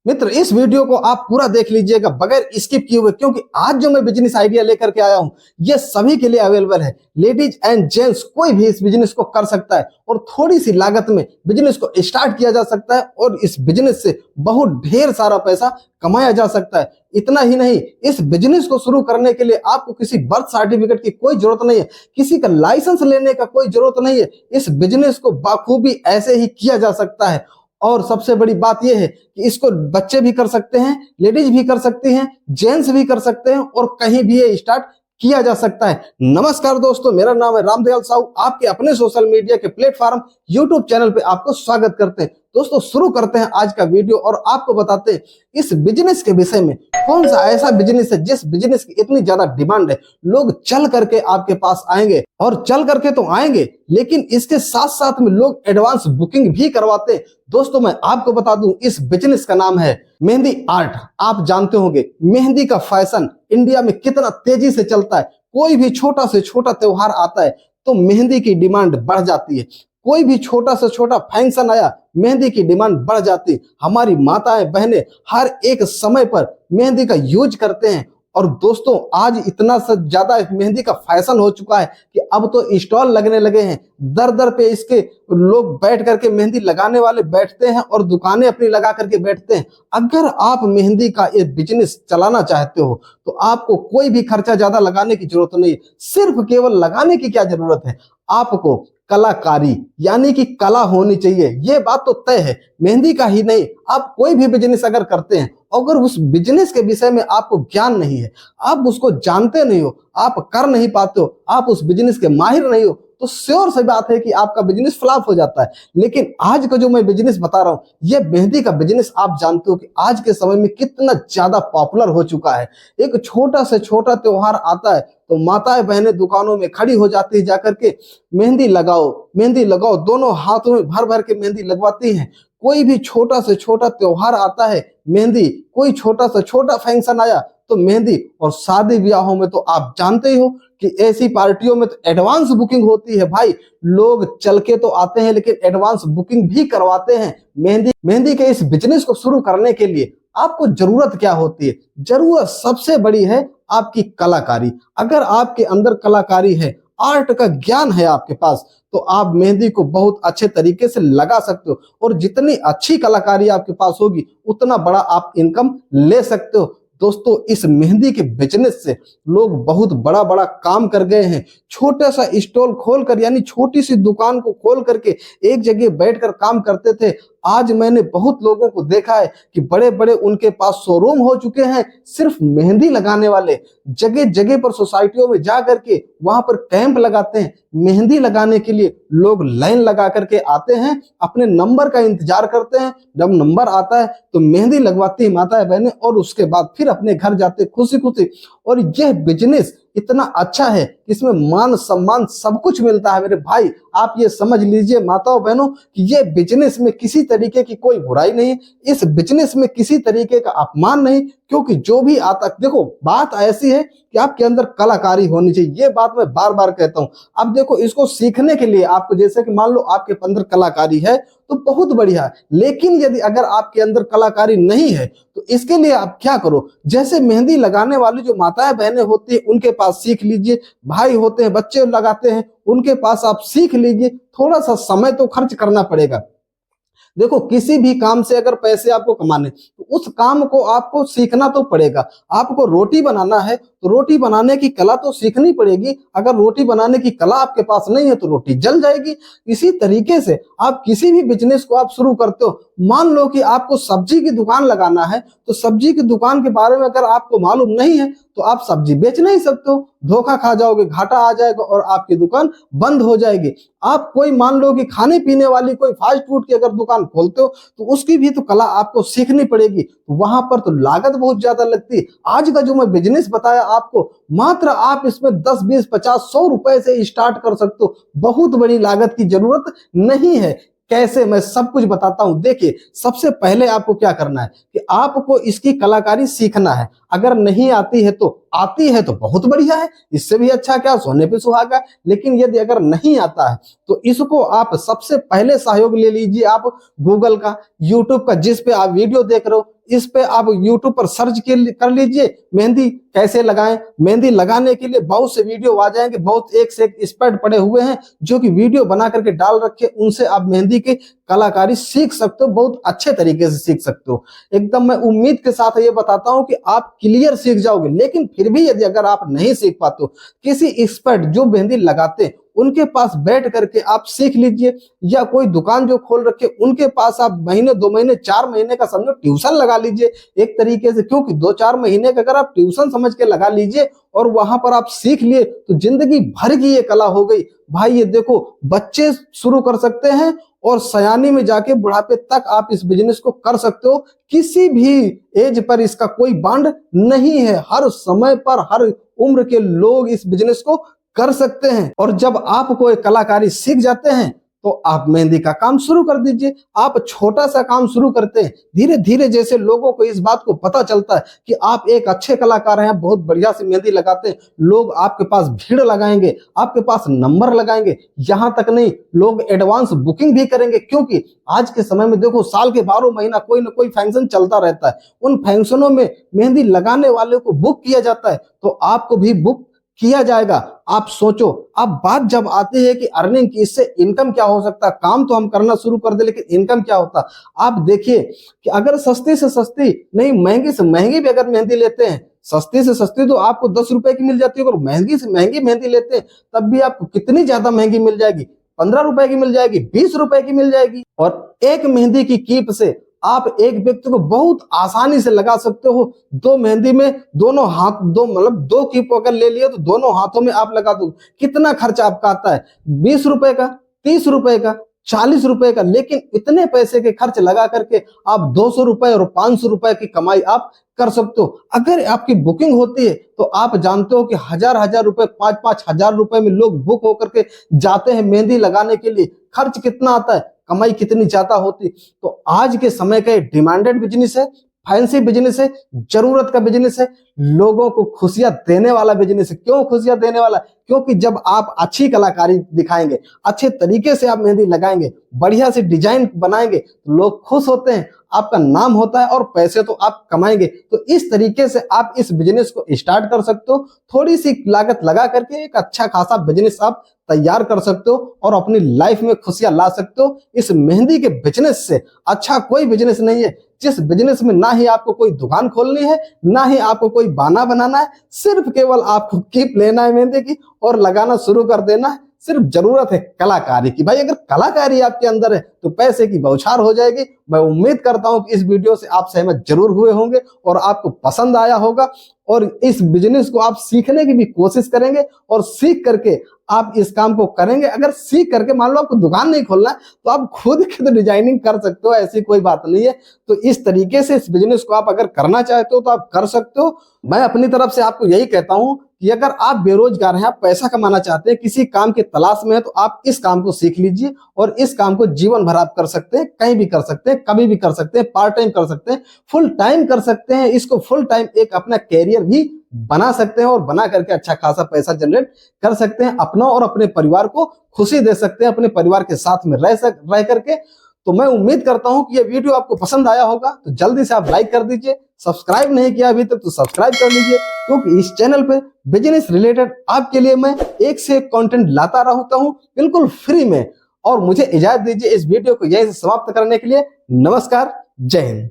मित्र, इस वीडियो को आप पूरा देख लीजिएगा बगैर स्किप किए हुए, क्योंकि आज जो मैं बिजनेस आइडिया लेकर के आया हूं ये सभी के लिए अवेलेबल है। लेडीज एंड जेंट्स कोई भी इस बिजनेस को कर सकता है और थोड़ी सी लागत में बिजनेस को स्टार्ट किया जा सकता है और इस बिजनेस से बहुत ढेर सारा पैसा कमाया जा सकता है। इतना ही नहीं, इस बिजनेस को शुरू करने के लिए आपको किसी बर्थ सर्टिफिकेट की कोई जरूरत नहीं है, किसी का लाइसेंस लेने का कोई जरूरत नहीं है। इस बिजनेस को बाखूबी ऐसे ही किया जा सकता है। और सबसे बड़ी बात यह है कि इसको बच्चे भी कर सकते हैं, लेडीज भी कर सकती हैं, जेंट्स भी कर सकते हैं और कहीं भी ये स्टार्ट किया जा सकता है। नमस्कार दोस्तों, मेरा नाम है रामदयाल साहू, आपके अपने सोशल मीडिया के प्लेटफॉर्म यूट्यूब चैनल पे आपको स्वागत करते हैं। दोस्तों शुरू करते हैं आज का वीडियो और आपको बताते हैं इस बिजनेस के विषय में कौन सा ऐसा बिजनेस है जिस बिजनेस की इतनी ज्यादा डिमांड है। लोग चल करके आपके पास आएंगे और चल करके तो आएंगे, लेकिन इसके साथ साथ में लोग एडवांस बुकिंग भी करवाते हैं। दोस्तों मैं आपको बता दूं, इस बिजनेस का नाम है मेहंदी आर्ट। आप जानते होंगे मेहंदी का फैशन इंडिया में कितना तेजी से चलता है। कोई भी छोटा से छोटा त्योहार आता है तो मेहंदी की डिमांड बढ़ जाती है। कोई भी छोटा से छोटा फंक्शन आया, मेहंदी की डिमांड बढ़ जाती है। हमारी माताएं बहनें हर एक समय पर मेहंदी का यूज करते हैं। और दोस्तों आज इतना से ज्यादा मेहंदी का फैशन हो चुका है कि अब तो स्टॉल लगने लगे हैं। दर दर पे इसके लोग बैठ करके मेहंदी लगाने वाले बैठते हैं और दुकानें अपनी लगा करके बैठते हैं। अगर आप मेहंदी का ये बिजनेस चलाना चाहते हो तो आपको कोई भी खर्चा ज्यादा लगाने की जरूरत नहीं है। सिर्फ केवल लगाने की क्या जरूरत है, आपको कलाकारी यानी कि कला होनी चाहिए। ये बात तो तय है, मेहंदी का ही नहीं, आप कोई भी बिजनेस अगर करते हैं, अगर उस बिजनेस के विषय में आपको ज्ञान नहीं है, आप उसको जानते नहीं हो, आप कर नहीं पाते हो, आप उस बिजनेस के माहिर नहीं हो, तो श्योर सी बात है कि आपका बिजनेस फ्लॉप हो जाता है। लेकिन आज का जो मैं बिजनेस बता रहा हूं, ये मेहंदी का बिजनेस आप जानते हो कि आज के समय में कितना ज्यादा पॉपुलर हो चुका है। एक छोटा से छोटा त्योहार आता है तो माताएं बहनें दुकानों में खड़ी हो जाती है, जाकर के मेहंदी लगाओ मेहंदी लगाओ, दोनों हाथों में भर भर के मेहंदी लगवाती हैं। कोई भी छोटा से छोटा त्योहार आता है मेहंदी, कोई छोटा से छोटा फंक्शन आया तो मेहंदी। और शादी ब्याहों में तो आप जानते ही हो कि ऐसी पार्टियों में तो एडवांस बुकिंग होती है। भाई लोग चल के तो आते हैं लेकिन एडवांस बुकिंग भी करवाते हैं। मेहंदी के इस बिजनेस को शुरू करने के लिए आपको जरूरत क्या होती है? जरूरत सबसे बड़ी है आपकी कलाकारी। अगर आपके अंदर कलाकारी है, आर्ट का ज्ञान है आपके पास, तो आप मेहंदी को बहुत अच्छे तरीके से लगा सकते हो। और जितनी अच्छी कलाकारी आपके पास होगी उतना बड़ा आप इनकम ले सकते हो। दोस्तों इस मेहंदी के बिजनेस से लोग बहुत बड़ा बड़ा काम कर गए हैं। छोटा सा स्टॉल खोलकर यानी छोटी सी दुकान को खोल करके एक जगह बैठकर काम करते थे। आज मैंने बहुत लोगों को देखा है कि बड़े बड़े उनके पास शोरूम हो चुके हैं सिर्फ मेहंदी लगाने वाले। जगह जगह पर सोसाइटियों में जा करके वहां पर कैंप लगाते हैं मेहंदी लगाने के लिए। लोग लाइन लगा करके आते हैं, अपने नंबर का इंतजार करते हैं। जब नंबर आता है तो मेहंदी लगवाती है माताएं बहनें और उसके बाद फिर अपने घर जाते खुशी खुशी। और यह बिजनेस इतना अच्छा है, इसमें मान सम्मान सब कुछ मिलता है। मेरे भाई आप ये समझ लीजिए माताओं बहनों कि ये बिजनेस में किसी तरीके की कोई बुराई नहीं, इस बिजनेस में किसी तरीके का अपमान नहीं। क्योंकि जो भी आता, देखो बात ऐसी है कि आपके अंदर कलाकारी होनी चाहिए। ये बात मैं बार बार कहता हूं। अब देखो इसको सीखने के लिए आपको, जैसे कि मान लो आपके अंदर कलाकारी है तो बहुत बढ़िया है, लेकिन यदि अगर आपके अंदर कलाकारी नहीं है तो इसके लिए आप क्या करो, जैसे मेहंदी लगाने वाली जो माताएं बहनें होती है उनके पास सीख लीजिए। भाई होते हैं बच्चे लगाते हैं उनके पास आप सीख लीजिए। थोड़ा सा समय तो खर्च करना पड़ेगा। देखो किसी भी काम से अगर पैसे आपको कमाने तो उस काम को आपको सीखना तो पड़ेगा। आपको रोटी बनाना है तो रोटी बनाने की कला तो सीखनी पड़ेगी। अगर रोटी बनाने की कला आपके पास नहीं है तो रोटी जल जाएगी। इसी तरीके से आप किसी भी बिजनेस को आप शुरू करते हो, मान लो कि आपको सब्जी की दुकान लगाना है तो सब्जी की दुकान के बारे में अगर आपको मालूम नहीं है तो आप सब्जी बेच नहीं सकते हो, धोखा खा जाओगे, घाटा आ जाएगा और आपकी दुकान बंद हो जाएगी। आप कोई मान लो कि खाने पीने वाली कोई फास्ट फूड की अगर दुकान खोलते हो तो उसकी भी तो कला आपको सीखनी पड़ेगी, तो वहां पर तो लागत बहुत ज्यादा लगती है। आज का जो मैं बिजनेस बताया आपको, मात्र आप इसमें 10 20 50 100 रुपए से स्टार्ट कर सकते हो। बहुत बड़ी लागत की जरूरत नहीं है। कैसे, मैं सब कुछ बताता हूं। देखिए सबसे पहले आपको क्या करना है कि आपको इसकी कलाकारी सीखना है। अगर नहीं आती है तो, आती है तो बहुत बढ़िया है, इससे भी अच्छा क्या, सोने पे सुहागा। लेकिन यदि अगर नहीं आता है तो इसको आप सबसे पहले सहयोग ले लीजिए आप गूगल का, यूट्यूब का, जिस पे आप वीडियो देख रहे हो इस पे आप यूट्यूब पर सर्च कर लीजिए मेहंदी कैसे लगाएं। मेहंदी लगाने के लिए बहुत से वीडियो आ जाएंगे, बहुत एक से एक एक्सपर्ट पड़े हुए हैं जो कि वीडियो बना करके डाल रखे, उनसे आप मेहंदी की कलाकारी सीख सकते हो, बहुत अच्छे तरीके से सीख सकते हो। एकदम मैं उम्मीद के साथ ये बताता हूं कि आप क्लियर सीख जाओगे। लेकिन फिर भी यदि अगर आप नहीं सीख पाते हो, किसी एक्सपर्ट जो मेहंदी लगाते उनके पास बैठ करके आप सीख लीजिए, या कोई दुकान जो खोल रखे उनके पास आप महीने 2 महीने 4 महीने का समझो ट्यूशन लगा लीजिए एक तरीके से। क्योंकि 2-4 महीने का अगर आप ट्यूशन समझ के लगा लीजिए और वहां पर आप सीख लिए तो जिंदगी भर की ये कला हो गई भाई। ये देखो, बच्चे शुरू कर सकते हैं और सयानी में जाके बुढ़ापे तक आप इस बिजनेस को कर सकते हो। किसी भी एज पर इसका कोई बांड नहीं है, हर समय पर हर उम्र के लोग इस बिजनेस को कर सकते हैं। और जब आप कोई कलाकारी सीख जाते हैं तो आप मेहंदी का काम शुरू कर दीजिए। आप छोटा सा काम शुरू करते हैं, धीरे धीरे जैसे लोगों को इस बात को पता चलता है कि आप एक अच्छे कलाकार हैं, बहुत बढ़िया से मेहंदी लगाते हैं, लोग आपके पास भीड़ लगाएंगे, आपके पास नंबर लगाएंगे। यहां तक नहीं, लोग एडवांस बुकिंग भी करेंगे। क्योंकि आज के समय में देखो, साल के 12 महीना कोई ना कोई फंक्शन चलता रहता है, उन फंक्शनों में मेहंदी लगाने वाले को बुक किया जाता है, तो आपको भी बुक किया जाएगा। आप सोचो, अब बात जब आती है कि अर्निंग की, इससे इनकम क्या हो सकता है। काम तो हम करना शुरू कर दे, लेकिन इनकम क्या होता। आप देखिए कि अगर सस्ती से सस्ती नहीं, महंगी से महंगी भी अगर मेहंदी लेते हैं, सस्ती से सस्ती तो आपको 10 रुपए की मिल जाती है, अगर महंगी से महंगी मेहंदी लेते हैं तब भी आपको कितनी ज्यादा महंगी मिल जाएगी, 15 रुपए की मिल जाएगी, 20 रुपए की मिल जाएगी। और एक मेहंदी की कीप से आप एक व्यक्ति को बहुत आसानी से लगा सकते हो। 2 मेहंदी में दोनों हाथ, मतलब 2 कीप अगर ले लिए तो दोनों हाथों में आप लगा दो। कितना खर्चा आपका आता है, 20 रुपए का, 30 रुपए का, 40 रुपए का। लेकिन इतने पैसे के खर्च लगा करके आप 200 रुपए और 500 रुपए की कमाई आप कर सकते हो। अगर आपकी बुकिंग होती है तो आप जानते हो कि हजार रुपए, 5-5 हजार रुपए में लोग बुक होकर के जाते हैं मेहंदी लगाने के लिए। खर्च कितना आता है, कमाई कितनी ज्यादा होती। तो आज के समय का डिमांडेड बिजनेस है, फैंसी बिजनेस है, जरूरत का बिजनेस है, लोगों को खुशियां देने वाला बिजनेस है। क्यों खुशियां देने वाला? क्योंकि जब आप अच्छी कलाकारी दिखाएंगे, अच्छे तरीके से आप मेहंदी लगाएंगे, बढ़िया से डिजाइन बनाएंगे, तो लोग खुश होते हैं, आपका नाम होता है और पैसे तो आप कमाएंगे। तो इस तरीके से आप इस बिजनेस को स्टार्ट कर सकते हो। थोड़ी सी लागत लगा करके एक अच्छा खासा बिजनेस आप तैयार कर सकते हो और अपनी लाइफ में खुशियां ला सकते हो। इस मेहंदी के बिजनेस से अच्छा कोई बिजनेस नहीं है, जिस बिजनेस में ना ही आपको कोई दुकान खोलनी है, ना ही आपको कोई बहाना बनाना है, सिर्फ केवल आपको कीप लेना है मेहंदी की और लगाना शुरू कर देना है। सिर्फ जरूरत है कलाकारी की। भाई अगर कलाकारी आपके अंदर है तो पैसे की बौछार हो जाएगी। मैं उम्मीद करता हूं कि इस वीडियो से आप सहमत जरूर हुए होंगे और आपको पसंद आया होगा और इस बिजनेस को आप सीखने की भी कोशिश करेंगे और सीख करके आप इस काम को करेंगे। अगर सीख करके मान लो आपको दुकान नहीं खोलना है तो आप खुद की तो डिजाइनिंग कर सकते हो, ऐसी कोई बात नहीं है। तो इस तरीके से इस बिजनेस को आप अगर करना चाहते हो तो आप कर सकते हो। मैं अपनी तरफ से आपको यही कहता हूं कि अगर आप बेरोजगार हैं, आप पैसा कमाना चाहते हैं, किसी काम की तलाश में है, तो आप इस काम को सीख लीजिए और इस काम को जीवन भर आप कर सकते हैं, कहीं भी कर सकते हैं, कभी भी कर सकते हैं, पार्ट टाइम कर सकते हैं, फुल टाइम कर सकते हैं। इसको फुल टाइम एक अपना कैरियर भी बना सकते हैं और बना करके अच्छा खासा पैसा जनरेट कर सकते हैं, अपना और अपने परिवार को खुशी दे सकते हैं, अपने परिवार के साथ में रह करके। तो मैं उम्मीद करता हूं कि ये वीडियो आपको पसंद आया होगा, तो जल्दी से आप लाइक कर दीजिए। सब्सक्राइब नहीं किया अभी तक तो सब्सक्राइब कर लीजिए, क्योंकि इस चैनल पे बिजनेस रिलेटेड आपके लिए मैं एक से एक कंटेंट लाता रहता हूं बिल्कुल फ्री में। और मुझे इजाजत दीजिए इस वीडियो को यहीं से समाप्त करने के लिए। नमस्कार, जय हिंद।